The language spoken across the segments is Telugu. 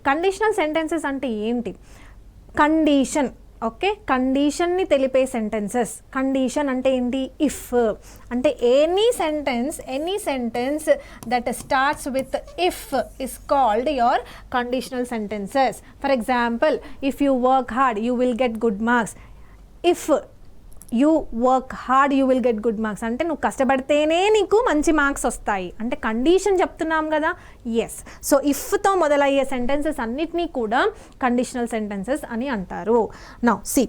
కండిషనల్ సెంటెన్సెస్ అంటే ఏంటి? కండిషన్, ఓకే, కండిషన్ని తెలిపే సెంటెన్సెస్. కండిషన్ అంటే ఏంటి? ఇఫ్ అంటే any sentence that starts with if is called your conditional sentences. For example, if you work hard you will get good marks. If you work hard you will get good marks అంటే నువ్వు కష్టపడితేనే నీకు మంచి మార్క్స్ వస్తాయి అంటే కండిషన్ చెప్తున్నాం కదా. ఎస్, సో ఇఫ్తో మొదలయ్యే సెంటెన్సెస్ అన్నిటినీ కూడా కండిషనల్ సెంటెన్సెస్ అని అంటారు. నౌ సి,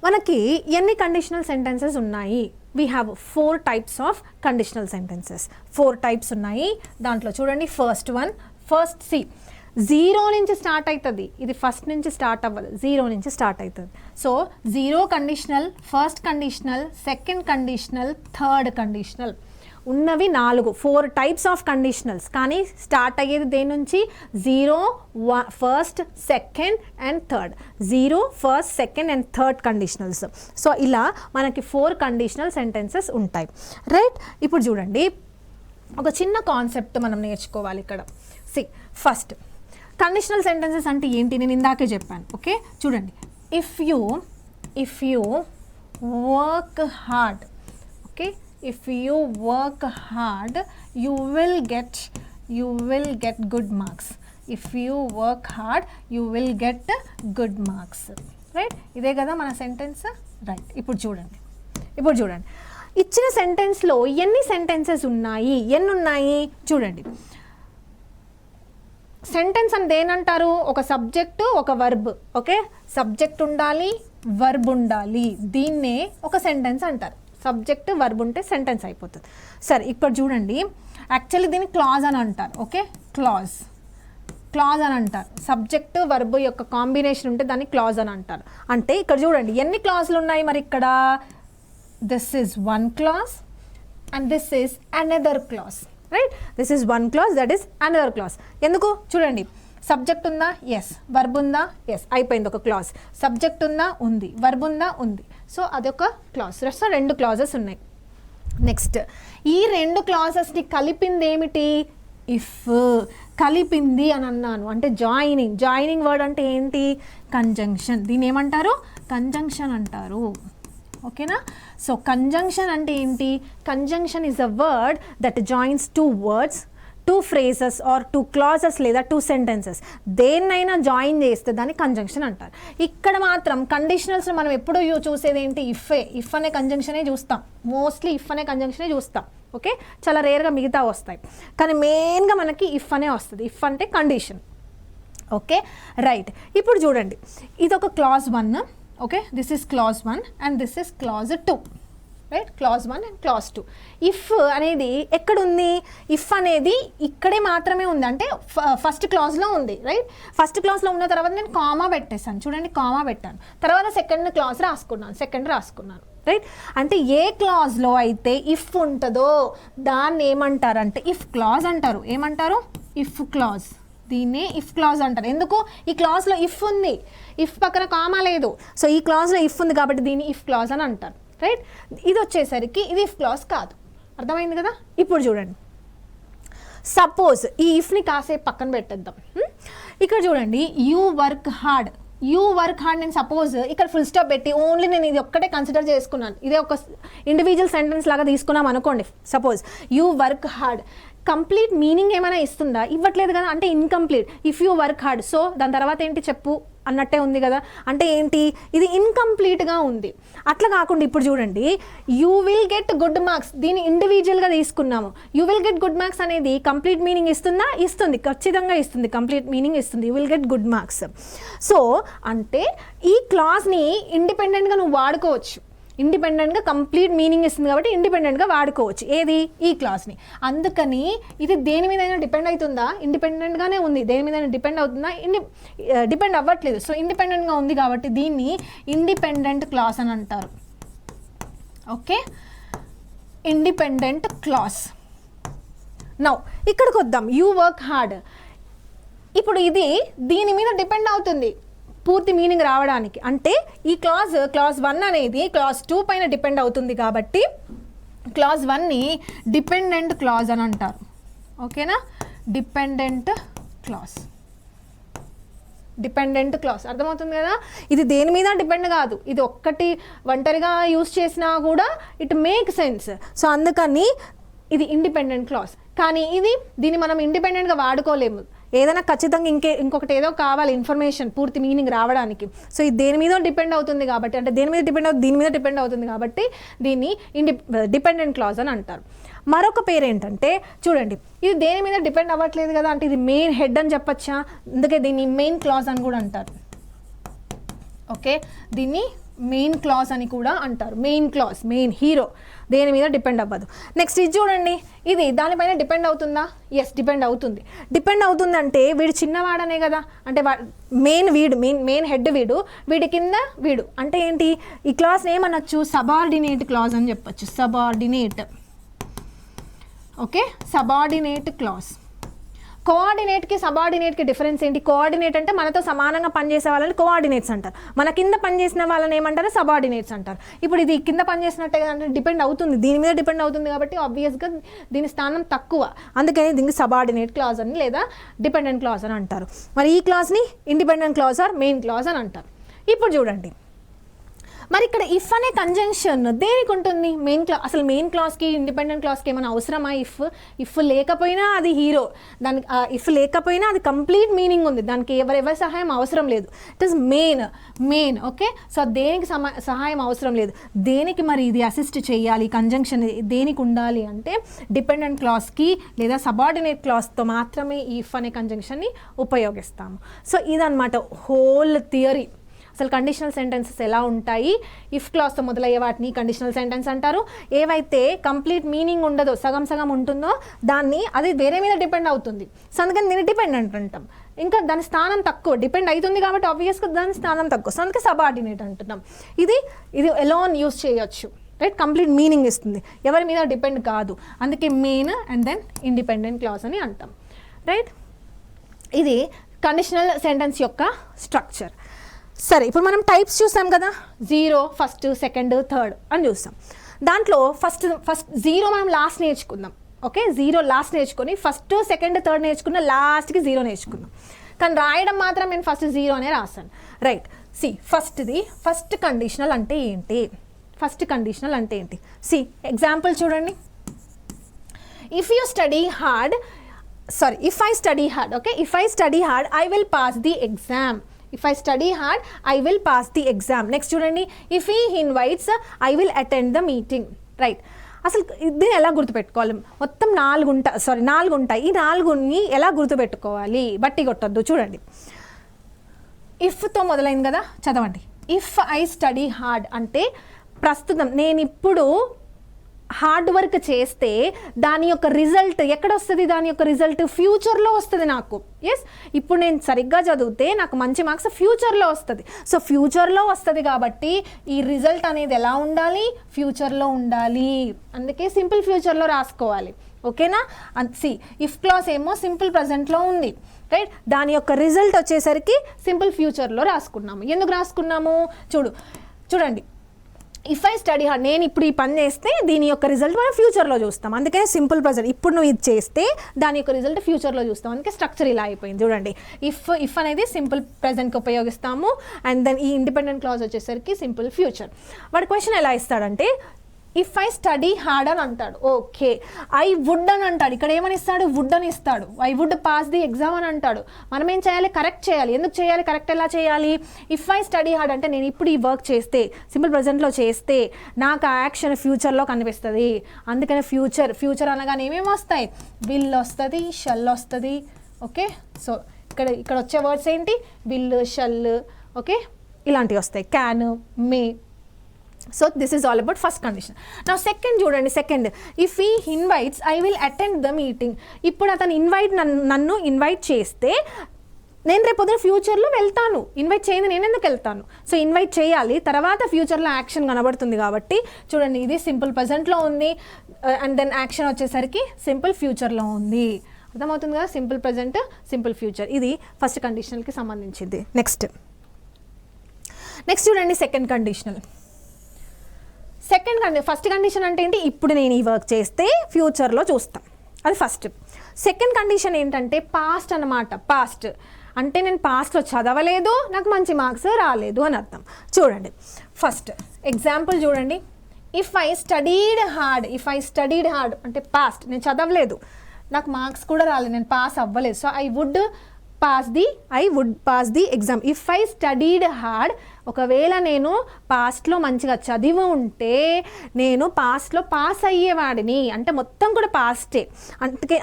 మనకి ఎన్ని కండిషనల్ సెంటెన్సెస్ ఉన్నాయి? We have 4 types of conditional sentences. 4 types ఉన్నాయి. దాంట్లో చూడండి, ఫస్ట్ సి, 0 నుంచి స్టార్ట్ అవుతుంది. ఇది ఫస్ట్ నుంచి స్టార్ట్ అవ్వదు, 0 నుంచి స్టార్ట్ అవుతుంది. So 0 conditional, first conditional, second conditional, third conditional ఉన్నవి 4 types ఆఫ్ కండిషనల్స్. కానీ స్టార్ట్ అయ్యేది దేని నుంచి? 0, first, second and third. 0, first, second and third conditionals. So ఇలా మనకి 4 కండిషనల్ సెంటెన్సెస్ ఉంటాయి, రైట్? ఇప్పుడు చూడండి, ఒక చిన్న కాన్సెప్ట్ మనం నేర్చుకోవాలి ఇక్కడ. సి, ఫస్ట్ కండిషనల్ సెంటెన్సెస్ అంటే ఏంటి? నేను ఇందాకే చెప్పాను, ఓకే? చూడండి, if you work hard, okay, if you work hard you will get good marks. If you work hard you will get good marks, right? ఇదే కదా మన సెంటెన్స్, రైట్? ఇప్పుడు చూడండి, ఇచ్చిన సెంటెన్స్లో ఎన్ని సెంటెన్సెస్ ఉన్నాయి? ఎన్ని ఉన్నాయి చూడండి. సెంటెన్స్ అని దేనంటారు? ఒక సబ్జెక్టు, ఒక వర్బ్, ఓకే? సబ్జెక్ట్ ఉండాలి, వర్బ్ ఉండాలి, దీన్నే ఒక సెంటెన్స్ అంటారు. సబ్జెక్ట్, వర్బ్ ఉంటే సెంటెన్స్ అయిపోతుంది. సరే, ఇక్కడ చూడండి, యాక్చువల్లీ దీన్ని క్లాజ్ అని అంటారు, ఓకే? క్లాజ్ అని అంటారు. సబ్జెక్ట్, వర్బ్ యొక్క కాంబినేషన్ ఉంటే దాన్ని క్లాజ్ అని అంటారు. అంటే ఇక్కడ చూడండి, ఎన్ని క్లాజులు ఉన్నాయి మరి ఇక్కడ? This is 1 clause and this is another clause, right? This is 1 clause, that is another clause. ఎందుకు? చూడండి, సబ్జెక్ట్ ఉందా? ఎస్. వర్బ్ ఉందా? ఎస్. అయిపోయింది ఒక క్లాజ్. సబ్జెక్ట్ ఉందా? ఉంది. వర్బ్ ఉందా? ఉంది. సో అదొక క్లాజ్. సో 2 clauses ఉన్నాయి. నెక్స్ట్, ఈ 2 clausesని కలిపింది ఏమిటి? ఇఫ్. కలిపింది అని అన్నాను అంటే జాయినింగ్ వర్డ్ అంటే ఏంటి? కంజంక్షన్. దీన్ని ఏమంటారు? కంజంక్షన్ అంటారు, ఓకేనా? సో కంజంక్షన్ అంటే ఏంటి? Conjunction is a word that joins 2 words, 2 phrases or 2 clauses లేదా 2 sentences. దేన్నైనా జాయిన్ చేస్తే దాన్ని కంజంక్షన్ అంటారు. ఇక్కడ మాత్రం కండిషనల్స్ మనం ఎప్పుడు చూసేది ఏంటి? ఇఫ్ అనే కంజంక్షనే చూస్తాం. మోస్ట్లీ ఇఫ్ అనే కంజంక్షనే చూస్తాం, ఓకే? చాలా రేర్గా మిగతా వస్తాయి, కానీ మెయిన్గా మనకి ఇఫ్ అనే వస్తుంది. ఇఫ్ అంటే కండిషన్, ఓకే, రైట్? ఇప్పుడు చూడండి, ఇది ఒక clause 1, okay, this is clause 1 and this is clause 2, right? clause 1 and clause 2. if అనేది ఎక్కడ ఉంది? if అనేది ఇక్కడే మాత్రమే ఉంది, అంటే ఫస్ట్ క్లాజ్లో ఉంది, రైట్? ఫస్ట్ క్లాజ్లో ఉన్న తర్వాత నేను కామా పెట్టేశాను, చూడండి, కామా పెట్టాను. తర్వాత సెకండ్ క్లాజ్ రాసుకున్నాను, రైట్? అంటే ఏ క్లాజ్లో అయితే ఇఫ్ ఉంటుందో దాన్ని ఏమంటారంటే ఇఫ్ క్లాజ్ అంటారు. ఏమంటారు? If clause. దీన్నే ఇఫ్ క్లాజ్ అంటారు. ఎందుకు? ఈ క్లాజ్లో ఇఫ్ ఉంది, ఇఫ్ పక్కన కామా లేదు. సో ఈ క్లాజ్లో ఇఫ్ ఉంది కాబట్టి దీన్ని ఇఫ్ క్లాజ్ అని అంటారు, రైట్? ఇది వచ్చేసరికి ఇది ఇఫ్ క్లాజ్ కాదు. అర్థమైంది కదా? ఇప్పుడు చూడండి, సపోజ్ ఈ ఇఫ్ని కాసేపు పక్కన పెట్టేద్దాం. ఇక్కడ చూడండి, యూ వర్క్ హార్డ్ నేను సపోజ్ ఇక్కడ ఫుల్ స్టాప్ పెట్టి ఓన్లీ నేను ఇది ఒక్కటే కన్సిడర్ చేసుకున్నాను, ఇదే ఒక ఇండివిజువల్ సెంటెన్స్ లాగా తీసుకున్నాం అనుకోండి. Suppose you work hard, complete meaning ఏమైనా ఇస్తుందా? ఇవ్వట్లేదు కదా, అంటే incomplete. If you work hard, so దాని తర్వాత ఏంటి చెప్పు అన్నట్టే ఉంది కదా, అంటే ఏంటి? ఇది ఇన్కంప్లీట్గా ఉంది. అట్లా కాకుండా ఇప్పుడు చూడండి, you will get good marks, దీన్ని ఇండివిజువల్గా తీసుకున్నాము. You will get good marks అనేది కంప్లీట్ మీనింగ్ ఇస్తుందా? ఇస్తుంది, ఖచ్చితంగా ఇస్తుంది, కంప్లీట్ మీనింగ్ ఇస్తుంది. You will get good marks. So అంటే ఈ క్లాజ్ని ఇండిపెండెంట్గా నువ్వు వాడుకోవచ్చు. ఇండిపెండెంట్గా కంప్లీట్ మీనింగ్ ఇస్తుంది కాబట్టి ఇండిపెండెంట్గా వాడుకోవచ్చు. ఏది? ఈ క్లాస్ని. అందుకని ఇది దేని మీదైనా డిపెండ్ అవుతుందా? ఇండిపెండెంట్గానే ఉంది. దేని మీదైనా డిపెండ్ అవుతుందా? డిపెండ్ అవ్వట్లేదు. సో ఇండిపెండెంట్గా ఉంది కాబట్టి దీన్ని ఇండిపెండెంట్ క్లాస్ అని అంటారు, ఓకే? Independent class. నౌ ఇక్కడికి వద్దాం, యూ వర్క్ హార్డ్. ఇప్పుడు ఇది దీని మీద డిపెండ్ అవుతుంది పూర్తి మీనింగ్ రావడానికి. అంటే ఈ క్లాజ్ 1 అనేది క్లాజ్ 2 పైన డిపెండ్ అవుతుంది కాబట్టి క్లాజ్ 1ని డిపెండెంట్ క్లాజ్ అని అంటారు, ఓకేనా? Dependent class. డిపెండెంట్ క్లాస్ అర్థమవుతుంది కదా. ఇది దేని మీద డిపెండ్ కాదు, ఇది ఒక్కటి ఒంటరిగా యూస్ చేసినా కూడా ఇట్ మేక్ సెన్స్. సో అందుకని ఇది ఇండిపెండెంట్ క్లాస్. కానీ దీన్ని మనం ఇండిపెండెంట్గా వాడుకోలేము, ఏదైనా ఖచ్చితంగా ఇంకొకటి ఏదో కావాలి ఇన్ఫర్మేషన్ పూర్తి మీనింగ్ రావడానికి. సో ఇది దేని మీద డిపెండ్ అవుతుంది కాబట్టి, అంటే దేని మీద డిపెండ్ అవుతుంది, దీని మీద డిపెండ్ అవుతుంది కాబట్టి దీన్ని డిపెండెంట్ క్లాజ్ అని అంటారు. మరొక పేరు ఏంటంటే చూడండి, ఇది దేని మీద డిపెండ్ అవ్వట్లేదు కదా అంటే ఇది మెయిన్ హెడ్ అని చెప్పచ్చా, అందుకే దీన్ని మెయిన్ క్లాజ్ అని కూడా అంటారు. ఓకే, దీన్ని మెయిన్ క్లాజ్ అని కూడా అంటారు. మెయిన్ క్లాజ్, మెయిన్ హీరో, దేని మీద డిపెండ్ అవ్వదు. నెక్స్ట్ ఇది చూడండి, ఇది దానిపైన డిపెండ్ అవుతుందా? ఎస్, డిపెండ్ అవుతుంది. డిపెండ్ అవుతుందంటే వీడు చిన్నవాడనే కదా, అంటే మెయిన్ హెడ్ వీడి కింద వీడు అంటే ఏంటి, ఈ క్లాజ్ని ఏమనొచ్చు, సబార్డినేట్ క్లాజ్ అని చెప్పచ్చు. సబార్డినేట్. Okay, subordinate clause. కోఆర్డినేట్కి సబార్డినేట్కి డిఫరెన్స్ ఏంటి? కోఆర్డినేట్ అంటే మనతో సమానంగా పనిచేసే వాళ్ళని కోఆర్డినేట్స్ అంటారు, మన కింద పనిచేసిన వాళ్ళని ఏమంటారు, సబార్డినేట్స్ అంటారు. ఇప్పుడు ఇది కింద పనిచేసినట్టే అంటే డిపెండ్ అవుతుంది, దీని మీద డిపెండ్ అవుతుంది కాబట్టి ఆబ్వియస్గా దీని స్థానం తక్కువ, అందుకని దీనికి సబార్డినేట్ క్లాజ్ అని లేదా డిపెండెంట్ క్లాజ్ అని అంటారు. మరి ఈ క్లాజ్ని independent clause or main clause అని అంటారు. ఇప్పుడు చూడండి, మరి ఇక్కడ ఇఫ్ అనే కంజంక్షన్ దేనికి ఉంటుంది? అసలు మెయిన్ క్లాస్కి ఇండిపెండెంట్ క్లాస్కి ఏమైనా అవసరమా? ఇఫ్ లేకపోయినా అది హీరో, దానికి ఇఫ్ లేకపోయినా అది కంప్లీట్ మీనింగ్ ఉంది, దానికి ఎవరి సహాయం అవసరం లేదు. It is main. Okay, so దేనికి సహాయం అవసరం లేదు. దేనికి మరి ఇది అసిస్ట్ చేయాలి, కంజంక్షన్ దేనికి ఉండాలి అంటే డిపెండెంట్ క్లాస్కి లేదా సబార్డినేట్ క్లాస్తో మాత్రమే ఈ ఇఫ్ అనే కంజంక్షన్ని ఉపయోగిస్తాము. సో ఇదన్నమాట హోల్ థియరీ. అసలు కండిషనల్ సెంటెన్సెస్ ఎలా ఉంటాయి, ఇఫ్ క్లాస్తో మొదలయ్యే వాటిని కండిషనల్ సెంటెన్స్ అంటారు. ఏవైతే కంప్లీట్ మీనింగ్ ఉండదో, సగం ఉంటుందో దాన్ని అది వేరే మీద డిపెండ్ అవుతుంది, సో అందుకని దీన్ని డిపెండెంట్ అంటాం. ఇంకా దాని స్థానం తక్కువ, డిపెండ్ అవుతుంది కాబట్టి ఆబ్వియస్గా దాని స్థానం తక్కువ, సో అందుకే సబార్డినేట్ అంటున్నాం. ఇది ఎలోన్ యూస్ చేయొచ్చు, రైట్, కంప్లీట్ మీనింగ్ ఇస్తుంది, ఎవరి మీద డిపెండ్ కాదు, అందుకే main and then independent clause అని అంటాం, రైట్. ఇది కండిషనల్ సెంటెన్స్ యొక్క స్ట్రక్చర్. సరే, ఇప్పుడు మనం టైప్స్ చూసాం కదా, 0, ఫస్ట్, సెకండ్, థర్డ్ అని చూస్తాం. దాంట్లో ఫస్ట్ 0 మనం లాస్ట్ నేర్చుకుందాం. ఓకే, 0 లాస్ట్ నేర్చుకొని ఫస్ట్, సెకండ్, థర్డ్ నేర్చుకున్న, లాస్ట్కి 0 నేర్చుకుందాం. కానీ రాయడం మాత్రం నేను ఫస్ట్ 0 అనే రాస్తాను, రైట్. ఫస్ట్ కండిషనల్ అంటే ఏంటి? ఫస్ట్ కండిషనల్ అంటే ఏంటి? ఎగ్జాంపుల్ చూడండి. If I study hard, okay, if I study hard, I will pass the exam. If I study hard, I will pass the exam. Next చూడండి, if he invites, I will attend the meeting. Right, అసలు దీన్ని ఎలా గుర్తుపెట్టుకోవాలి? మొత్తం 4 ఉంటాయి. ఈ 4ని ఎలా గుర్తుపెట్టుకోవాలి? బట్టి కొట్టొద్దు. చూడండి, ఇఫ్తో మొదలైంది కదా, చదవండి. ఇఫ్ ఐ స్టడీ హార్డ్ అంటే ప్రస్తుతం నేను ఇప్పుడు హార్డ్ వర్క్ చేస్తే దాని యొక్క రిజల్ట్ ఎక్కడ వస్తుంది? దాని యొక్క రిజల్ట్ ఫ్యూచర్లో వస్తుంది నాకు. ఎస్, ఇప్పుడు నేను సరిగ్గా చదివితే నాకు మంచి మార్క్స్ ఫ్యూచర్లో వస్తుంది. సో ఫ్యూచర్లో వస్తుంది కాబట్టి ఈ రిజల్ట్ అనేది ఎలా ఉండాలి? ఫ్యూచర్లో ఉండాలి. అందుకే సింపుల్ ఫ్యూచర్లో రాసుకోవాలి. ఓకేనా? ఇఫ్ క్లాస్ ఏమో సింపుల్ ప్రజెంట్లో ఉంది, రైట్. దాని యొక్క రిజల్ట్ వచ్చేసరికి సింపుల్ ఫ్యూచర్లో రాసుకున్నాము. ఎందుకు రాసుకున్నాము? చూడండి, ఇఫ్ ఐ స్టడీ హార్డ్, నేను ఇప్పుడు ఈ పని చేస్తే దీని యొక్క రిజల్ట్ మనం ఫ్యూచర్లో చూస్తాం. అందుకని సింపుల్ ప్రజెంట్, ఇప్పుడు నువ్వు ఇది చేస్తే దాని యొక్క రిజల్ట్ ఫ్యూచర్లో చూస్తాం. అందుకే స్ట్రక్చర్ ఇలా అయిపోయింది. చూడండి, ఇఫ్ అనేది సింపుల్ ప్రెజెంట్కి ఉపయోగిస్తాము, అండ్ దెన్ ఈ ఇండిపెండెంట్ క్లాజ్ వచ్చేసరికి సింపుల్ ఫ్యూచర్. వాడు క్వశ్చన్ ఎలా ఇస్తాడంటే ఇఫ్ ఐ స్టడీ హార్డ్ అని అంటాడు. ఓకే, ఐ వుడ్ అని అంటాడు. ఇక్కడ ఏమని ఇస్తాడు? వుడ్ అని ఇస్తాడు. I would pass the exam అని అంటాడు. మనం ఏం చేయాలి? కరెక్ట్ చేయాలి. ఎందుకు చేయాలి? కరెక్ట్ ఎలా చేయాలి? ఇఫ్ ఐ స్టడీ హార్డ్ అంటే నేను ఇప్పుడు ఈ వర్క్ చేస్తే, సింపుల్ ప్రజెంట్లో చేస్తే నాకు ఆ యాక్షన్ ఫ్యూచర్లో కనిపిస్తుంది. అందుకని ఫ్యూచర్ అనగానే ఏమేమి వస్తాయి? విల్ వస్తుంది, షల్ వస్తుంది. ఓకే, సో ఇక్కడ వచ్చే వర్డ్స్ ఏంటి? విల్, షల్, ఓకే, ఇలాంటివి వస్తాయి. Can, May. So this is all about first condition. నా సెకండ్ చూడండి. Second, if he invites I will attend the meeting. ఇప్పుడు అతను నన్ను ఇన్వైట్ చేస్తే నేను రేపు పొద్దున ఫ్యూచర్లో వెళ్తాను. ఇన్వైట్ చేయండి, నేను ఎందుకు వెళ్తాను? సో ఇన్వైట్ చేయాలి, తర్వాత ఫ్యూచర్లో యాక్షన్ కనబడుతుంది కాబట్టి చూడండి, ఇది సింపుల్ ప్రజెంట్లో ఉంది అండ్ దెన్ యాక్షన్ వచ్చేసరికి సింపుల్ ఫ్యూచర్లో ఉంది. అర్థమవుతుంది కదా? Simple present, simple future. ఇది ఫస్ట్ కండిషనల్కి సంబంధించింది. నెక్స్ట్ చూడండి, సెకండ్ కండిషనల్. ఫస్ట్ కండిషన్ అంటే ఏంటి? ఇప్పుడు నేను ఈ వర్క్ చేస్తే ఫ్యూచర్లో చూస్తాం, అది ఫస్ట్. సెకండ్ కండిషన్ ఏంటంటే పాస్ట్ అన్నమాట. పాస్ట్ అంటే నేను పాస్ట్లో చదవలేదు, నాకు మంచి మార్క్స్ రాలేదు అని అర్థం. చూడండి ఫస్ట్ ఎగ్జాంపుల్ చూడండి. ఇఫ్ ఐ స్టడీడ్ హార్డ్ అంటే పాస్ట్, నేను చదవలేదు, నాకు మార్క్స్ కూడా రాలేదు, నేను పాస్ అవ్వలేదు. So I would pass the exam. If I studied hard, ఒకవేళ నేను పాస్ట్లో మంచిగా చదివి ఉంటే నేను పాస్ట్లో పాస్ అయ్యేవాడిని, అంటే మొత్తం కూడా పాస్టే.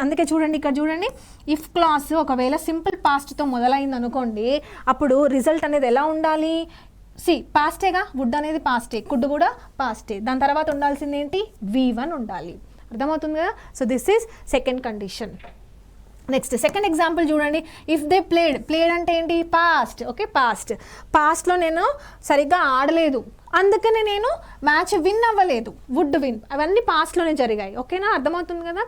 అందుకే చూడండి ఇక్కడ చూడండి, ఇఫ్ క్లాస్ ఒకవేళ సింపుల్ పాస్ట్తో మొదలైంది అనుకోండి, అప్పుడు రిజల్ట్ అనేది ఎలా ఉండాలి? పాస్టేగా, వుడ్ అనేది పాస్టే, కుడ్ కూడా పాస్టే. దాని తర్వాత ఉండాల్సింది ఏంటి? V1 ఉండాలి. అర్థమవుతుంది కదా? So this is second condition. Next second example చూడండి. ఇఫ్ దే ప్లేడ్ అంటే ఏంటి? పాస్ట్. ఓకే, పాస్ట్లో నేను సరిగ్గా ఆడలేదు, అందుకనే నేను మ్యాచ్ విన్ అవ్వలేదు, వుడ్ విన్. అవన్నీ పాస్ట్లోనే జరిగాయి. ఓకేనా? అర్థమవుతుంది కదా?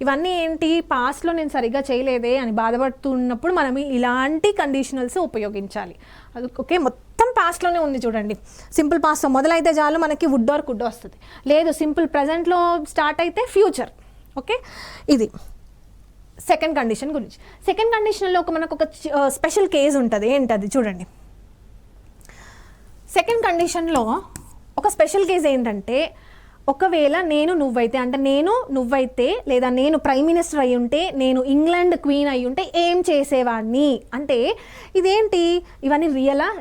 ఇవన్నీ ఏంటి? పాస్ట్లో నేను సరిగ్గా చేయలేదే అని బాధపడుతున్నప్పుడు మనం ఇలాంటి కండిషనల్స్ ఉపయోగించాలి. అది ఓకే, మొత్తం పాస్ట్లోనే ఉంది చూడండి. సింపుల్ పాస్ట్తో మొదలైతే చాలు మనకి వుడ్ ఆర్ కుడ్ వస్తుంది. లేదు, సింపుల్ ప్రజెంట్లో స్టార్ట్ అయితే ఫ్యూచర్. ఓకే, ఇది సెకండ్ కండిషన్ గురించి. సెకండ్ కండిషన్లో మనకు ఒక స్పెషల్ కేసు ఉంటుంది. ఏంటది చూడండి. సెకండ్ కండిషన్లో ఒక స్పెషల్ కేసు ఏంటంటే, ఒకవేళ నువ్వైతే లేదా నేను ప్రైమ్ మినిస్టర్ అయి ఉంటే, నేను ఇంగ్లాండ్ క్వీన్ అయి ఉంటే ఏం చేసేవాడిని అంటే, ఇదేంటి? ఇవన్నీ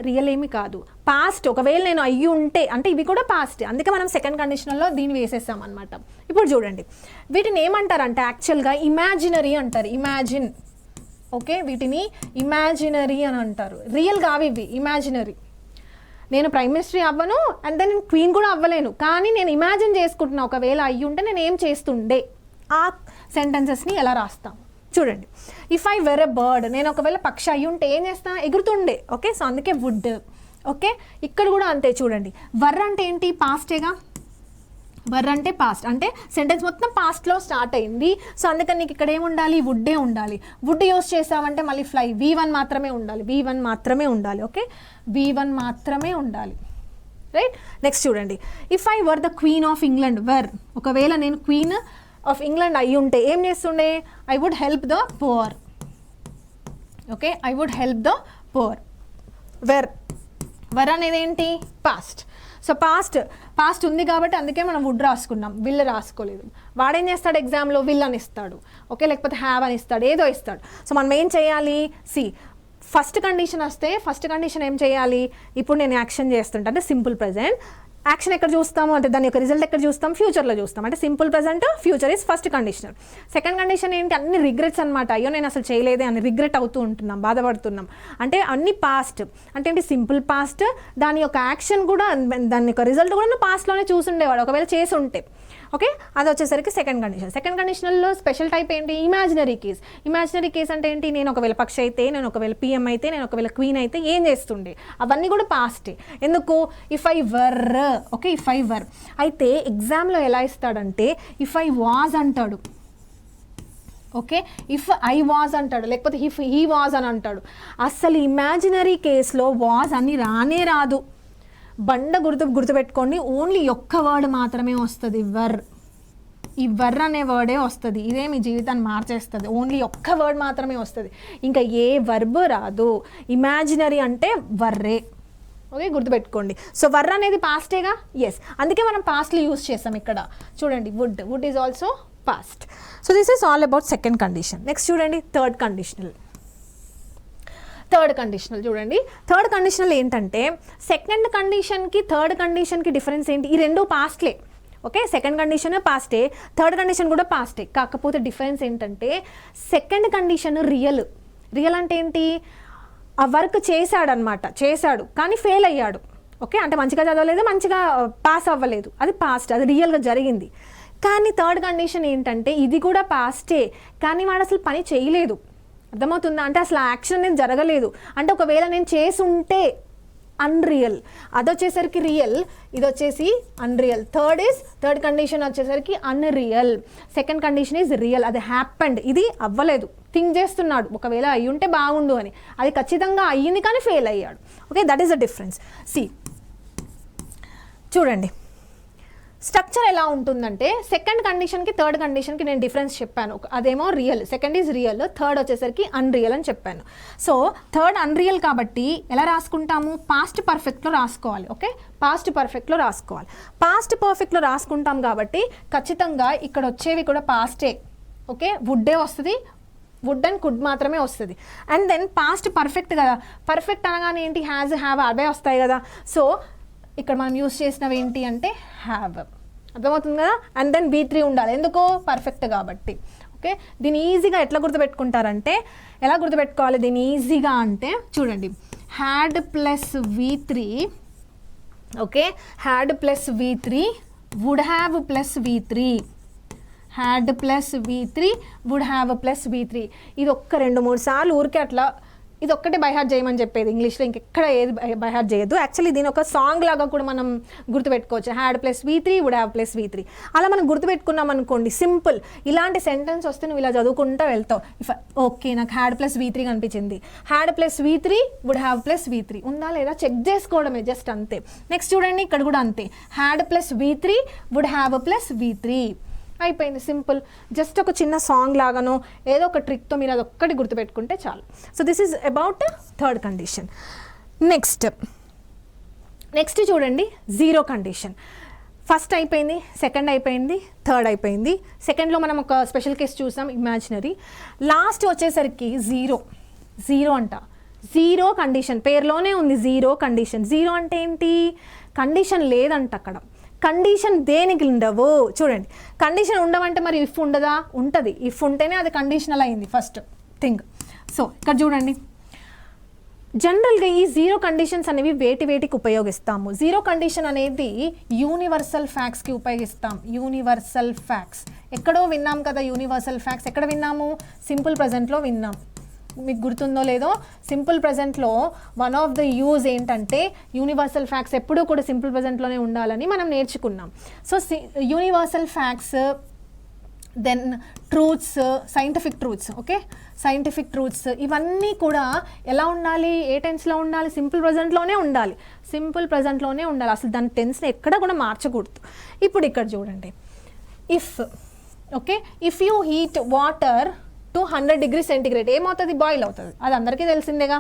రియల్ ఏమి కాదు, పాస్ట్. ఒకవేళ నేను అయ్యి ఉంటే అంటే ఇవి కూడా పాస్ట్, అందుకే మనం సెకండ్ కండిషన్లో దీన్ని వేసేస్తాం అనమాట. ఇప్పుడు చూడండి, వీటిని ఏమంటారంటే యాక్చువల్గా ఇమాజినరీ అంటారు. ఇమాజిన్. ఓకే, వీటిని ఇమాజినరీ అని అంటారు. రియల్ కావి ఇవి, ఇమాజినరీ. నేను ప్రైమ్ మినిస్టర్ అవ్వను, అండ్ దెన్ నేను క్వీన్ కూడా అవ్వలేను, కానీ నేను ఇమాజిన్ చేసుకుంటున్నా ఒకవేళ అయ్యి ఉంటే నేను ఏం చేస్తుండే. ఆ సెంటెన్సెస్ని ఎలా రాస్తాం చూడండి. If I where a bird, నేను ఒకవేళ పక్షి అయ్యి ఉంటే ఏం చేస్తా? ఎగురుతుండే. ఓకే, సో అందుకే వుడ్. ఓకే, ఇక్కడ కూడా అంతే చూడండి. వర్ అంటే ఏంటి? పాస్టేగా. వర్ అంటే పాస్ట్, అంటే సెంటెన్స్ మొత్తం పాస్ట్లో స్టార్ట్ అయింది. సో అందుకని నీకు ఇక్కడ ఏముండాలి? వుడ్డే ఉండాలి. వుడ్ యూస్ చేసావంటే మళ్ళీ ఫ్లై, V1 మాత్రమే ఉండాలి. ఓకే, V1 మాత్రమే ఉండాలి. రైట్, నెక్స్ట్ చూడండి. If I were the queen of England, ఒకవేళ నేను క్వీన్ ఆఫ్ ఇంగ్లాండ్ అయ్యి ఉంటే ఏం చేస్తుండే? I would help the poor. Okay, I would help the poor. Were అనేది ఏంటి? పాస్ట్. సో పాస్ట్ ఉంది కాబట్టి అందుకే మనం వుడ్ రాసుకున్నాం, విల్ రాసుకోలేదు. వాడేం చేస్తాడు? ఎగ్జామ్లో విల్ అని ఇస్తాడు. ఓకే, లేకపోతే హ్యావ్ అని ఇస్తాడు, ఏదో ఇస్తాడు. సో మనం ఏం చేయాలి? ఫస్ట్ కండిషన్ వస్తే ఫస్ట్ కండిషన్ ఏం చేయాలి? ఇప్పుడు నేను యాక్షన్ చేస్తుంటా అంటే సింపుల్ ప్రజెంట్. యాక్షన్ ఎక్కడ చూస్తాము అంటే దాని యొక్క రిజల్ట్ ఎక్కడ చూస్తాం? ఫ్యూచర్లో చూస్తాం. అంటే simple present, future is first condition. Second condition ఏంటి? అన్ని రిగ్రెట్స్ అనమాట. అయ్యో నేను అసలు చేయలేదే అని రిగ్రెట్ అవుతూ ఉంటున్నాం, బాధపడుతున్నాం. అంటే అన్ని పాస్ట్. అంటే ఏంటి? Simple past. దాని యొక్క యాక్షన్ కూడా, దాని యొక్క రిజల్ట్ కూడా పాస్ట్లోనే చూసుండేవాడు ఒకవేళ చేసి ఉంటే. ఓకే, అది వచ్చేసరికి సెకండ్ కండిషన్. సెకండ్ కండిషన్లో స్పెషల్ టైప్ ఏంటి? Imaginary case. ఇమాజినరీ కేస్ అంటే ఏంటి? నేను ఒకవేళ పక్షి అయితే, నేను ఒకవేళ PM అయితే, నేను ఒకవేళ క్వీన్ అయితే ఏం చేస్తుండే? అవన్నీ కూడా పాస్టే. ఎందుకు? If I were. Okay, if I వర్. అయితే ఎగ్జామ్లో ఎలా ఇస్తాడంటే ఇఫ్ ఐ వాజ్ అంటాడు. ఓకే, ఇఫ్ ఐ వాజ్ అంటాడు, లేకపోతే ఇఫ్ హీ వాజ్ అని అంటాడు. అసలు ఇమాజినరీ కేసులో వాజ్ అని రానే రాదు. గుర్తుపెట్టుకోండి, ఓన్లీ ఒక్క వర్డ్ మాత్రమే వస్తుంది, వర్. ఈ వర్ అనే వర్డే వస్తుంది. ఇదే మీ జీవితాన్ని మార్చేస్తుంది. ఓన్లీ ఒక్క వర్డ్ మాత్రమే వస్తుంది, ఇంకా ఏ వర్బ్ రాదు. ఇమాజినరీ అంటే వర్రే. ఓకే, గుర్తుపెట్టుకోండి. సో వర్ అనేది పాస్టేగా. ఎస్, అందుకే మనం పాస్ట్లో యూస్ చేస్తాం. ఇక్కడ చూడండి, would is also past. So this is all about second condition. Next చూడండి, థర్డ్ కండిషనల్ చూడండి. థర్డ్ కండిషనల్ ఏంటంటే, సెకండ్ కండిషన్కి థర్డ్ కండిషన్కి డిఫరెన్స్ ఏంటి? ఈ రెండు పాస్ట్లే. ఓకే, సెకండ్ కండిషన్ పాస్టే, థర్డ్ కండిషన్ కూడా పాస్టే. కాకపోతే డిఫరెన్స్ ఏంటంటే, సెకండ్ కండిషన్ రియల్ అంటే ఏంటి? ఆ వర్క్ చేశాడు కానీ ఫెయిల్ అయ్యాడు. ఓకే, అంటే మంచిగా చదవలేదు, మంచిగా పాస్ అవ్వలేదు, అది పాస్ట్, అది రియల్గా జరిగింది. కానీ థర్డ్ కండిషన్ ఏంటంటే, ఇది కూడా పాస్టే కానీ వాడు అసలు పని చేయలేదు. అర్థమవుతుందా? అంటే అసలు యాక్షన్ అనేది జరగలేదు. అంటే ఒకవేళ నేను చేసి ఉంటే అన్రియల్, అది వచ్చేసరికి రియల్, ఇది వచ్చేసి అన్రియల్. థర్డ్ కండిషన్ వచ్చేసరికి unreal. Second condition is real, అది హ్యాపెండ్, ఇది అవ్వలేదు, థింక్ చేస్తున్నాడు ఒకవేళ అయ్యి ఉంటే బాగుండు అని. అది ఖచ్చితంగా అయ్యింది కానీ ఫెయిల్ అయ్యాడు. Okay, that is the difference. చూడండి, స్ట్రక్చర్ ఎలా ఉంటుందంటే సెకండ్ కండిషన్కి థర్డ్ కండిషన్కి నేను డిఫరెన్స్ చెప్పాను. అదేమో real, second is real, third వచ్చేసరికి అన్రియల్ అని చెప్పాను. సో థర్డ్ అన్రియల్ కాబట్టి ఎలా రాసుకుంటాము, పాస్ట్ పర్ఫెక్ట్లో రాసుకోవాలి. ఓకే, పాస్ట్ పర్ఫెక్ట్లో రాసుకోవాలి. పాస్ట్ పర్ఫెక్ట్లో రాసుకుంటాం కాబట్టి ఖచ్చితంగా ఇక్కడ వచ్చేవి కూడా పాస్టే. ఓకే, వుడ్డే వస్తుంది, వుడ్ అండ్ కుడ్ మాత్రమే వస్తుంది. అండ్ దెన్ పాస్ట్ పర్ఫెక్ట్ కదా, పర్ఫెక్ట్ అనగానే ఏంటి, హ్యాజ్, హ్యావ్, అవే వస్తాయి కదా. సో ఇక్కడ మనం యూస్ చేసినవి ఏంటి అంటే హ్యావ్. అర్థమవుతుంది కదా. అండ్ దెన్ V3 ఉండాలి, ఎందుకో పర్ఫెక్ట్ కాబట్టి. ఓకే, దీన్ని ఈజీగా ఎట్లా గుర్తుపెట్టుకుంటారంటే, ఎలా గుర్తుపెట్టుకోవాలి దీన్ని ఈజీగా అంటే చూడండి, had plus V3, okay, had plus V3, would have plus V3, had plus V3, would have plus V3. ఇది ఒక్క 2-3 సార్లు ఊరికే అట్లా ఇది ఒక్కటే బైహార్ట్ చేయమని చెప్పేది, ఇంగ్లీష్లో ఇంకెక్కడ ఏది బైహార్ట్ చేయొద్దు. యాక్చువల్లీ దీని ఒక సాంగ్ లాగా కూడా మనం గుర్తుపెట్టుకోవచ్చు, had plus V3, would have plus V3. అలా మనం గుర్తుపెట్టుకున్నాం అనుకోండి, సింపుల్. ఇలాంటి సెంటెన్స్ వస్తే నువ్వు ఇలా చదువుకుంటూ వెళ్తావు. ఓకే, నాకు హ్యాడ్ ప్లస్ V3 కనిపించింది, had plus V3, would have plus V3 ఉందా లేదా చెక్ చేసుకోవడమే, జస్ట్ అంతే. నెక్స్ట్ చూడండి, ఇక్కడ కూడా అంతే, had plus V3, would have plus V3. అయిపోయింది, సింపుల్. జస్ట్ ఒక చిన్న సాంగ్ లాగానో ఏదో ఒక ట్రిక్తో మీరు అదొక్కటి గుర్తుపెట్టుకుంటే చాలు. So this is about third condition. Next చూడండి, జీరో కండిషన్. ఫస్ట్ అయిపోయింది, సెకండ్ అయిపోయింది, థర్డ్ అయిపోయింది. సెకండ్లో మనం ఒక స్పెషల్ కేస్ చూసాం, ఇమాజినరీ. లాస్ట్ వచ్చేసరికి జీరో అంట, జీరో కండిషన్. పేరులోనే ఉంది జీరో కండిషన్. జీరో అంటే ఏంటి, కండిషన్ లేదంట అక్కడ. కండిషన్ దేనికి ఉండవు చూడండి, కండిషన్ ఉండవంటే మరి ఇఫ్ ఉండదా, ఉంటుంది. ఇఫ్ ఉంటేనే అది కండిషనల్ అయింది ఫస్ట్ థింగ్. సో ఇక్కడ చూడండి, జనరల్గా ఈ జీరో కండిషన్స్ అనేవి వేటికి ఉపయోగిస్తాము. జీరో కండిషన్ అనేది యూనివర్సల్ ఫ్యాక్ట్స్కి ఉపయోగిస్తాం. యూనివర్సల్ ఫ్యాక్ట్స్ ఎక్కడో విన్నాం కదా, యూనివర్సల్ ఫ్యాక్ట్స్ ఎక్కడ విన్నాము, సింపుల్ ప్రజెంట్లో విన్నాం. మీకు గుర్తుందో లేదో, సింపుల్ ప్రజెంట్లో వన్ ఆఫ్ ద యూజ్ ఏంటంటే యూనివర్సల్ ఫ్యాక్ట్స్ ఎప్పుడూ కూడా సింపుల్ ప్రజెంట్లోనే ఉండాలని మనం నేర్చుకున్నాం. So universal facts, then truths, scientific truths. Okay, scientific truths ఇవన్నీ కూడా ఎలా ఉండాలి, ఏ టెన్స్లో ఉండాలి, సింపుల్ ప్రజెంట్లోనే ఉండాలి. సింపుల్ ప్రజెంట్లోనే ఉండాలి, అసలు దాని టెన్స్ని ఎక్కడ కూడా మార్చకూడదు. ఇప్పుడు ఇక్కడ చూడండి, if. Okay, if you heat water to 100 degrees centigrade ఏమవుతుంది, బాయిల్ అవుతుంది. అది అందరికీ తెలిసిందేగా.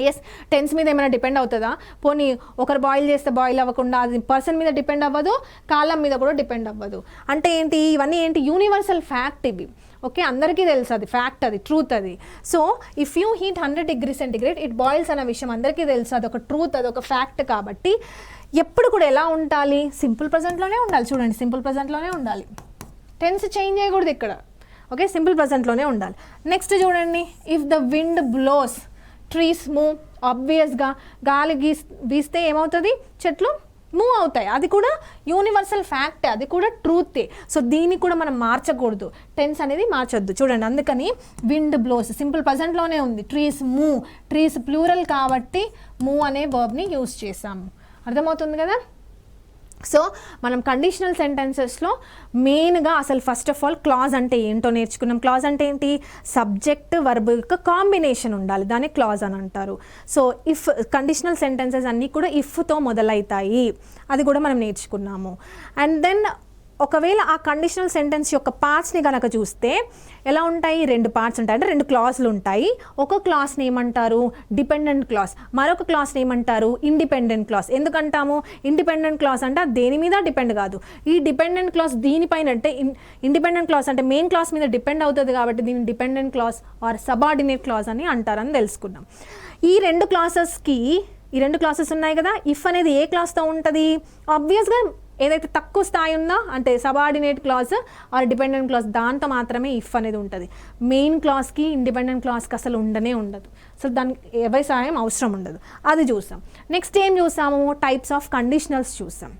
ఎస్, టెన్స్ మీద ఏమైనా డిపెండ్ అవుతుందా, పోనీ ఒకరు బాయిల్ చేస్తే బాయిల్ అవ్వకుండా అది పర్సన్ మీద డిపెండ్ అవ్వదు, కాలం మీద కూడా డిపెండ్ అవ్వదు. అంటే ఏంటి, ఇవన్నీ ఏంటి, యూనివర్సల్ ఫ్యాక్ట్ ఇవి. ఓకే, అందరికీ తెలుసు, అది ఫ్యాక్ట్, అది ట్రూత్ అది. So if you heat 100 degrees centigrade it boils అనే విషయం అందరికీ తెలుసు, అదొక ట్రూత్, అదొక ఫ్యాక్ట్. కాబట్టి ఎప్పుడు కూడా ఎలా ఉండాలి, సింపుల్ ప్రజెంట్లోనే ఉండాలి. చూడండి, సింపుల్ ప్రజెంట్లోనే ఉండాలి, టెన్స్ చేంజ్ చేయకూడదు ఇక్కడ. ఓకే, సింపుల్ ప్రజెంట్లోనే ఉండాలి. నెక్స్ట్ చూడండి, if the wind blows trees move. ఆబ్వియస్గా గాలి వీస్తే ఏమవుతుంది, చెట్లు మూవ్ అవుతాయి. అది కూడా యూనివర్సల్ ఫ్యాక్టే, అది కూడా ట్రూతే. సో దీన్ని కూడా మనం మార్చకూడదు, టెన్స్ అనేది మార్చొద్దు. చూడండి, అందుకని విండ్ బ్లోస్ సింపుల్ ప్రజెంట్లోనే ఉంది. ట్రీస్ మూవ్, ట్రీస్ ప్లూరల్ కాబట్టి మూవ్ అనే వర్బ్ని యూజ్ చేసాము. అర్థమవుతుంది కదా. సో మనం కండిషనల్ సెంటెన్సెస్లో మెయిన్గా అసలు ఫస్ట్ ఆఫ్ ఆల్ క్లాజ్ అంటే ఏంటో నేర్చుకున్నాం. క్లాజ్ అంటే ఏంటి, సబ్జెక్ట్ వర్బ్ యొక్క కాంబినేషన్ ఉండాలి, దాన్ని క్లాజ్ అని అంటారు. సో ఇఫ్ కండిషనల్ సెంటెన్సెస్ అన్నీ కూడా ఇఫ్తో మొదలవుతాయి, అది కూడా మనం నేర్చుకున్నాము. అండ్ దెన్ ఒకవేళ ఆ కండిషనల్ సెంటెన్స్ యొక్క పార్ట్స్ని కనుక చూస్తే ఎలా ఉంటాయి, 2 పార్ట్స్ ఉంటాయి, అంటే 2 క్లాజ్లు ఉంటాయి. ఒక క్లాస్ని ఏమంటారు, డిపెండెంట్ క్లాస్, మరొక క్లాస్ని ఏమంటారు, ఇండిపెండెంట్ క్లాస్. ఎందుకంటాము, ఇండిపెండెంట్ క్లాస్ అంటే అది దేని మీద డిపెండ్ కాదు. ఈ డిపెండెంట్ క్లాస్ దీనిపైన, అంటే ఇండిపెండెంట్ క్లాస్ అంటే మెయిన్ క్లాస్ మీద డిపెండ్ అవుతుంది కాబట్టి దీన్ని dependent clause or subordinate clause అని అంటారని తెలుసుకున్నాం. ఈ 2 క్లాసెస్కి, ఈ 2 క్లాసెస్ ఉన్నాయి కదా, ఇఫ్ అనేది ఏ క్లాస్తో ఉంటుంది, ఆబ్వియస్గా ఏదైతే తక్కువ స్థాయి ఉందో అంటే subordinate clause or dependent clause దాంతో మాత్రమే ఇఫ్ అనేది ఉంటుంది. మెయిన్ క్లాస్కి ఇండిపెండెంట్ క్లాస్కి అసలు ఉండదు, అసలు దానికి ఎవరి సాయం అవసరం ఉండదు. అది చూసాం. నెక్స్ట్ ఏం చూసాము, టైప్స్ ఆఫ్ కండిషనల్స్ చూసాం.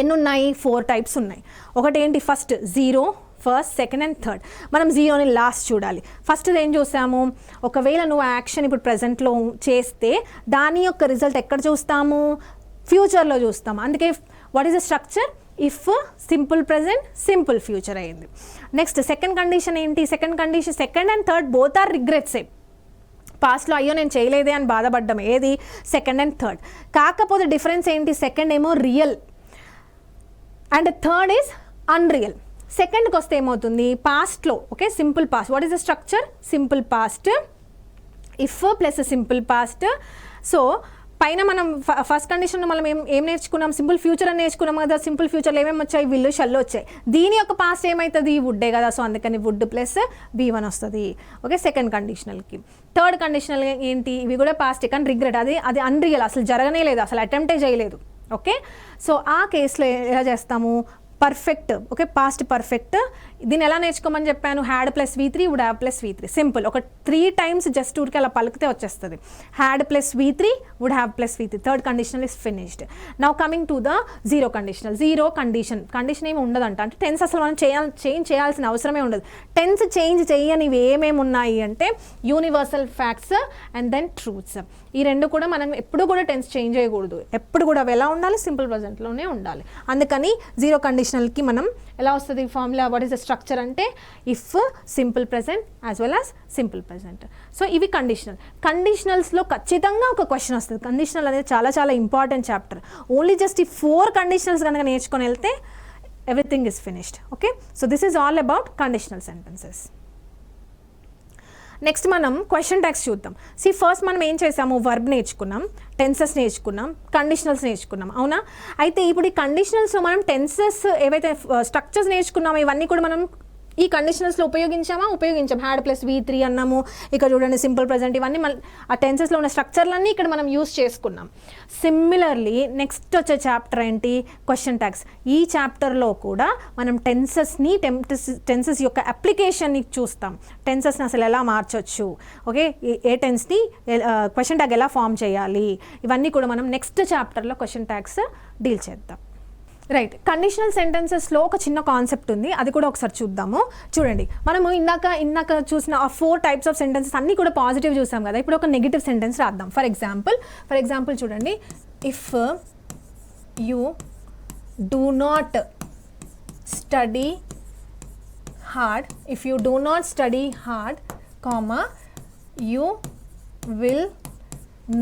ఎన్ని ఉన్నాయి, 4 టైప్స్ ఉన్నాయి. ఒకటి ఏంటి, first zero, first, second and third. మనం జీరోని లాస్ట్ చూడాలి. ఫస్ట్ ఏం చూసాము, ఒకవేళ నువ్వు యాక్షన్ ఇప్పుడు ప్రజెంట్లో చేస్తే దాని యొక్క రిజల్ట్ ఎక్కడ చూస్తాము, ఫ్యూచర్లో చూస్తాము. అందుకే what is the structure, if simple present simple future అయింది. నెక్స్ట్ సెకండ్ కండిషన్ ఏంటి, second condition second and third both are రిగ్రెట్సే. పాస్ట్లో అయ్యో నేను చేయలేదే అని బాధపడ్డం, ఏది సెకండ్ అండ్ థర్డ్. కాకపోతే డిఫరెన్స్ ఏంటి, సెకండ్ ఏమో real, and third is unreal. సెకండ్కి వస్తే ఏమవుతుంది, పాస్ట్లో. Okay, simple past. What is the structure? Simple past, if plus simple past. So పైన మనం ఫస్ట్ కండిషన్లో మనం ఏం నేర్చుకున్నాం, సింపుల్ ఫ్యూచర్ అని నేర్చుకున్నాం కదా. సింపుల్ ఫ్యూచర్లో ఏమేమి వచ్చాయి, విల్, షల్ వచ్చాయి. దీని యొక్క పాస్ట్ ఏమవుతుంది, వుడ్డే కదా. సో అందుకని వుడ్ ప్లస్ V1 వస్తుంది. ఓకే, సెకండ్ కండిషనల్కి. థర్డ్ కండిషనల్ ఏంటి, ఇవి కూడా పాస్ట్ కానీ రిగ్రెట్, అది అన్రియల్, అసలు జరగనే లేదు, అసలు అటెంప్టే చేయలేదు. ఓకే, సో ఆ కేసులో ఎలా చేస్తాము, పర్ఫెక్ట్. Okay, past perfect. దీన్ని ఎలా నేర్చుకోమని చెప్పాను, had plus V3 would have plus V3. Simple, ఒక 3 times జస్ట్ ఊరికి అలా పలికితే వచ్చేస్తుంది. Had plus V3 would have plus V3. Third conditional is finished. Now coming to the zero conditional. Zero condition ఏమి ఉండదంట. అంటే టెన్స్ అసలు మనం చేంజ్ చేయాల్సిన అవసరమే ఉండదు. టెన్స్ చేంజ్ చేయనివి ఏమేమి ఉన్నాయి అంటే universal facts and then truths. ఈ రెండు కూడా మనం ఎప్పుడు కూడా టెన్స్ చేంజ్ చేయకూడదు. ఎప్పుడు కూడా అవి ఎలా ఉండాలి, సింపుల్ ప్రజెంట్లోనే ఉండాలి. అందుకని జీరో కండిషనల్కి మనం ఎలా వస్తుంది formula, what is the structure అంటే if, simple present as well as simple present. So ఇవి కండిషనల్. కండిషనల్స్లో ఖచ్చితంగా ఒక క్వశ్చన్ వస్తుంది. కండిషనల్ అనేది చాలా చాలా ఇంపార్టెంట్ చాప్టర్. ఓన్లీ జస్ట్ ఈ 4 కండిషనల్స్ కనుక నేర్చుకొని వెళ్తే everything is finished. Okay, so this is all about conditional sentences. Next మనం క్వశ్చన్ ట్యాగ్స్ చూద్దాం. ఫస్ట్ మనం ఏం చేసాము, వర్బ్ నేర్చుకున్నాం, టెన్సెస్ నేర్చుకున్నాం, కండిషనల్స్ నేర్చుకున్నాం, అవునా. అయితే ఇప్పుడు ఈ కండిషనల్స్లో మనం టెన్సెస్ ఏవైతే స్ట్రక్చర్స్ నేర్చుకున్నామో ఇవన్నీ కూడా మనం ఈ కండిషనల్స్లో ఉపయోగించాం. హ్యాడ్ ప్లస్ V3 అన్నాము. ఇక్కడ చూడండి సింపుల్ ప్రజెంట్, ఇవన్నీ ఆ టెన్సెస్లో ఉన్న స్ట్రక్చర్లన్నీ ఇక్కడ మనం యూస్ చేసుకున్నాం. సిమిలర్లీ నెక్స్ట్ వచ్చే చాప్టర్ ఏంటి, క్వశ్చన్ ట్యాగ్స్. ఈ చాప్టర్లో కూడా మనం టెన్సెస్ యొక్క అప్లికేషన్ని చూస్తాం. టెన్సెస్ని అసలు ఎలా మార్చొచ్చు, ఓకే, ఏ టెన్స్ని క్వశ్చన్ ట్యాగ్ ఎలా ఫామ్ చేయాలి, ఇవన్నీ కూడా మనం నెక్స్ట్ చాప్టర్లో క్వశ్చన్ ట్యాగ్స్ డీల్ చేద్దాం. రైట్, కండిషనల్ సెంటెన్సెస్లో ఒక చిన్న కాన్సెప్ట్ ఉంది, అది కూడా ఒకసారి చూద్దాము. చూడండి, మనము ఇందాక చూసిన ఆ 4 types ఆఫ్ సెంటెన్సెస్ అన్నీ కూడా పాజిటివ్ చూసాం కదా. ఇప్పుడు ఒక నెగిటివ్ సెంటెన్స్ రాద్దాం. ఫర్ ఎగ్జాంపుల్ చూడండి, if you do not study hard, comma, you will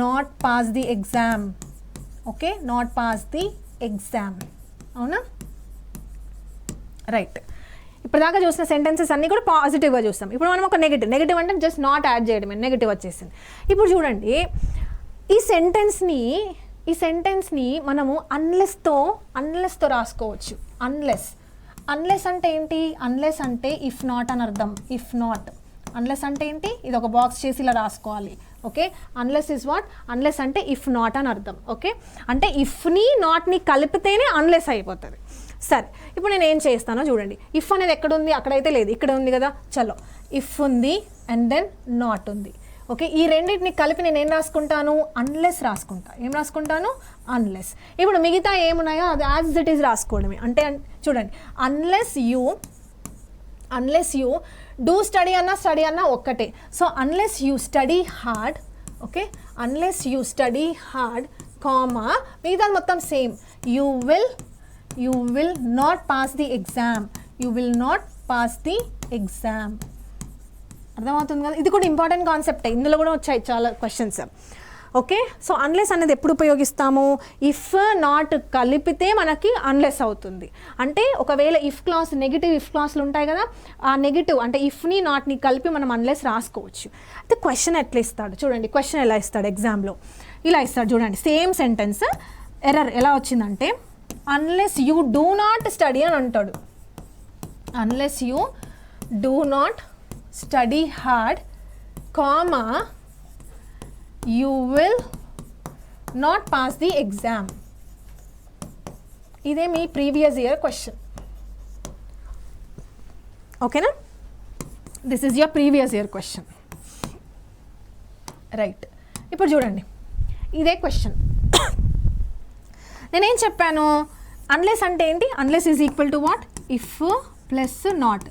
not pass the exam. Okay, not pass the exam, అవునా. రైట్, ఇప్పటిదాకా చూసిన సెంటెన్సెస్ అన్నీ కూడా పాజిటివ్గా చూస్తాం. ఇప్పుడు మనం ఒక నెగిటివ్ అంటే జస్ట్ నాట్ యాడ్ చేయడమే, నెగిటివ్ వచ్చేసింది. ఇప్పుడు చూడండి, ఈ సెంటెన్స్ని మనము అన్లెస్తో రాసుకోవచ్చు. అన్లెస్ అంటే ఏంటి, అన్లెస్ అంటే ఇఫ్ నాట్ అని అర్థం. ఇఫ్ నాట్, అన్లెస్ అంటే ఏంటి, ఇది ఒక బాక్స్ చేసి ఇలా రాసుకోవాలి. Okay, unless is what, unless అంటే ఇఫ్ నాట్ అని అర్థం. ఓకే, అంటే ఇఫ్ని నాట్ని కలిపితేనే అన్లెస్ అయిపోతుంది. సరే, ఇప్పుడు నేను ఏం చేస్తానో చూడండి. ఇఫ్ అనేది ఎక్కడుంది, అక్కడైతే లేదు, ఇక్కడ ఉంది కదా. చలో, ఇఫ్ ఉంది అండ్ దెన్ నాట్ ఉంది. ఓకే, ఈ రెండింటిని కలిపి నేను ఏం రాసుకుంటాను, అన్లెస్ రాసుకుంటా. ఏం రాసుకుంటాను, అన్లెస్. ఇప్పుడు మిగతా ఏమున్నాయో అది యాజ్ ఇట్ ఈజ్ రాసుకోవడమే. అంటే చూడండి, అన్లెస్ యూ డూ స్టడీ అన్నా ఒక్కటే. So unless you study hard, okay, unless you study hard, comma, మిగతా మొత్తం same. You will not pass the exam. అర్థమవుతుంది కదా. ఇది కూడా ఇంపార్టెంట్ కాన్సెప్టే, ఇందులో కూడా వచ్చాయి చాలా క్వశ్చన్స్. ఓకే, సో అన్లెస్ అనేది ఎప్పుడు ఉపయోగిస్తాము, ఇఫ్ నాట్ కలిపితే మనకి అన్లెస్ అవుతుంది. అంటే ఒకవేళ నెగిటివ్ ఇఫ్ క్లాస్లు ఉంటాయి కదా, ఆ నెగిటివ్ అంటే ఇఫ్ని నాట్ని కలిపి మనం అన్లెస్ రాసుకోవచ్చు. అయితే క్వశ్చన్ ఎట్లా ఇస్తాడు చూడండి, క్వశ్చన్ ఎలా ఇస్తాడు ఎగ్జామ్లో, ఇలా ఇస్తాడు చూడండి. సేమ్ సెంటెన్స్, ఎర్రర్ ఎలా వచ్చిందంటే unless you do not study అని అంటాడు. Unless you do not study hard, comma, you will not pass the exam. ఇదే మీ ప్రీవియస్ ఇయర్ క్వశ్చన్. ఓకేనా, this is your previous year question. Right, ఇప్పుడు చూడండి, ఇదే క్వశ్చన్. నేనేం చెప్పాను, అన్లెస్ అంటే ఏంటి, unless is equal to what, if plus not.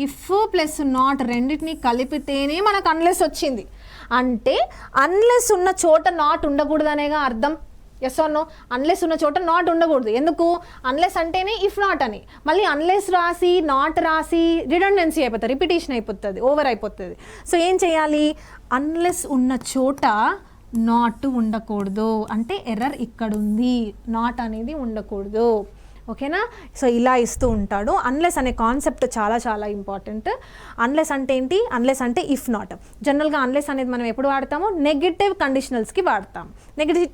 If plus not రెండింటిని కలిపితేనే మనకు అన్లెస్ వచ్చింది. అంటే అన్లెస్ ఉన్న చోట నాట్ ఉండకూడదు అనేగా అర్థం. ఎస్ ఆర్ నో, అన్లెస్ ఉన్న చోట నాట్ ఉండకూడదు. ఎందుకు, అన్లెస్ అంటేనే ఇఫ్ నాట్ అని. మళ్ళీ అన్లెస్ రాసి నాట్ రాసి రిడెండెన్సీ అయిపోతుంది, రిపిటేషన్ అయిపోతుంది, ఓవర్ అయిపోతుంది. సో ఏం చేయాలి, అన్లెస్ ఉన్న చోట నాట్ ఉండకూడదు. అంటే ఎర్రర్ ఇక్కడ ఉంది, నాట్ అనేది ఉండకూడదు. ఓకేనా. సో ఇలా ఇస్తూ ఉంటాడు. అన్లెస్ అనే కాన్సెప్ట్ చాలా చాలా ఇంపార్టెంట్. అన్లెస్ అంటే ఏంటి? అన్లెస్ అంటే ఇఫ్ నాట్. జనరల్గా అన్లెస్ అనేది మనం ఎప్పుడు వాడతాము? నెగటివ్ కండిషనల్స్కి వాడతాం.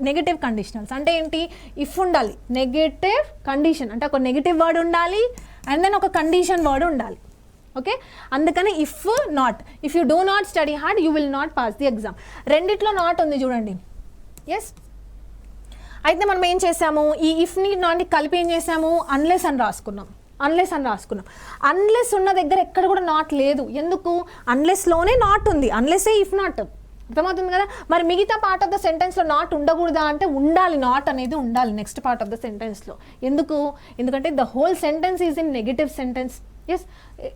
నెగటివ్ కండిషనల్స్ అంటే ఏంటి? ఇఫ్ ఉండాలి, నెగటివ్ కండిషన్ అంటే ఒక నెగటివ్ వర్డ్ ఉండాలి అండ్ దెన్ ఒక కండిషన్ వర్డ్ ఉండాలి. ఓకే, అందుకని if not, if you do not study hard you will not pass the exam. రెండిట్లో నాట్ ఉంది చూడండి. ఎస్, అయితే మనం ఏం చేసాము? ఈ ఇఫ్ని నాట్ని కలిపి ఏం చేసాము? అన్లెస్ అని రాసుకున్నాం. అన్లెస్ ఉన్న దగ్గర ఎక్కడ కూడా నాట్ లేదు. ఎందుకు? అన్లెస్లోనే నాట్ ఉంది. అన్లెస్సే ఇఫ్ నాట్. అర్థమవుతుంది కదా. మరి మిగతా పార్ట్ ఆఫ్ ద సెంటెన్స్లో నాట్ ఉండకూడదా అంటే ఉండాలి. నాట్ అనేది ఉండాలి నెక్స్ట్ పార్ట్ ఆఫ్ ద సెంటెన్స్లో. ఎందుకంటే the whole sentence is in negative sentence. Yes,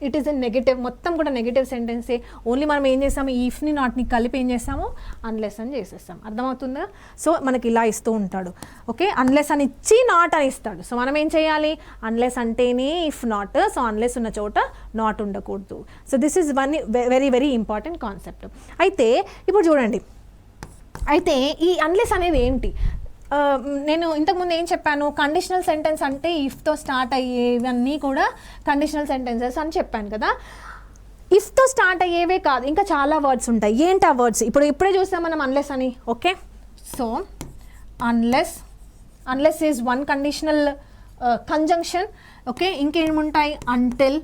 it is in negative, మొత్తం కూడా నెగటివ్ సెంటెన్సే. ఓన్లీ మనం ఏం చేసాము? ఈ ఇఫ్ని నాట్ని కలిపి ఏం చేస్తాము? అన్లెస్ అని చేసేస్తాం. అర్థమవుతుందా? సో మనకి ఇలా ఇస్తూ ఉంటాడు. ఓకే, అన్లెస్ అని ఇచ్చి నాట్ అని ఇస్తాడు. సో మనం ఏం చేయాలి? అన్లెస్ అంటేనే ఇఫ్ నాట్. సో అన్లెస్ ఉన్న చోట నాట్ ఉండకూడదు. So this is one very very important concept. అయితే ఇప్పుడు చూడండి, అయితే ఈ అన్లెస్ అనేది ఏంటి? నేను ఇంతకుముందు ఏం చెప్పాను? కండిషనల్ సెంటెన్స్ అంటే ఇఫ్తో స్టార్ట్ అయ్యేవన్నీ కూడా కండిషనల్ సెంటెన్సెస్ అని చెప్పాను కదా. ఇఫ్తో స్టార్ట్ అయ్యేవే కాదు, ఇంకా చాలా వర్డ్స్ ఉంటాయి. ఏంటి ఆ వర్డ్స్? ఇప్పుడే చూస్తాం మనం అన్లెస్ అని. Okay, so unless is one conditional conjunction. Okay, ఇంకేముంటాయి? Until,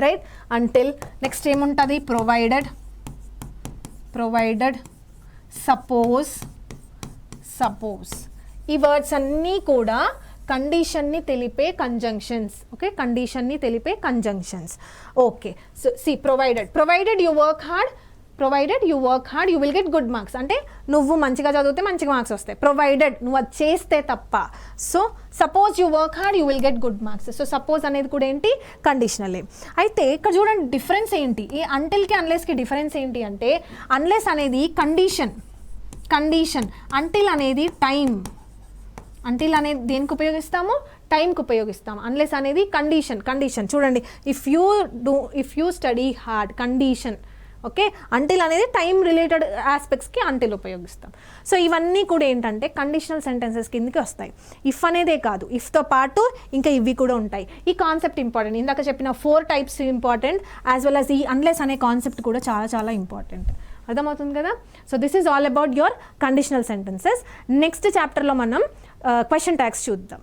right, until. నెక్స్ట్ ఏముంటుంది? Provided, suppose. ఈ వర్డ్స్ అన్నీ కూడా కండిషన్ని తెలిపే కంజంక్షన్స్. ఓకే, కండిషన్ని తెలిపే conjunctions. Okay, so see provided you work hard you will get good marks. అంటే నువ్వు మంచిగా చదివితే మంచిగా మార్క్స్ వస్తాయి. ప్రొవైడెడ్ నువ్వు అది చేస్తే తప్ప. So suppose you work hard you will get good marks. So suppose అనేది కూడా ఏంటి? కండిషనలే. అయితే ఇక్కడ చూడండి డిఫరెన్స్ ఏంటి? ఈ అంటిల్కి అన్లెస్కి డిఫరెన్స్ ఏంటి అంటే, అన్లెస్ అనేది కండిషన్, అంటిల్ అనేది టైం. అంటిల్ అనేది దేనికి ఉపయోగిస్తాము? టైంకి ఉపయోగిస్తాము. అన్లెస్ అనేది కండిషన్. చూడండి, if you study hard, condition. Okay, until అనేది టైం రిలేటెడ్ ఆస్పెక్ట్స్కి అంటిల్ ఉపయోగిస్తాం. సో ఇవన్నీ కూడా ఏంటంటే కండిషనల్ సెంటెన్సెస్ కిందకి వస్తాయి. ఇఫ్ అనేదే కాదు, ఇఫ్తో పాటు ఇంకా ఇవి కూడా ఉంటాయి. ఈ కాన్సెప్ట్ ఇంపార్టెంట్. ఇందాక చెప్పిన 4 types important, as well as ఈ అన్లెస్ అనే కాన్సెప్ట్ కూడా చాలా చాలా ఇంపార్టెంట్. అర్థమవుతుంది కదా. So this is all about your conditional sentences. Next చాప్టర్లో మనం క్వశ్చన్ ట్యాగ్స్ చూద్దాం.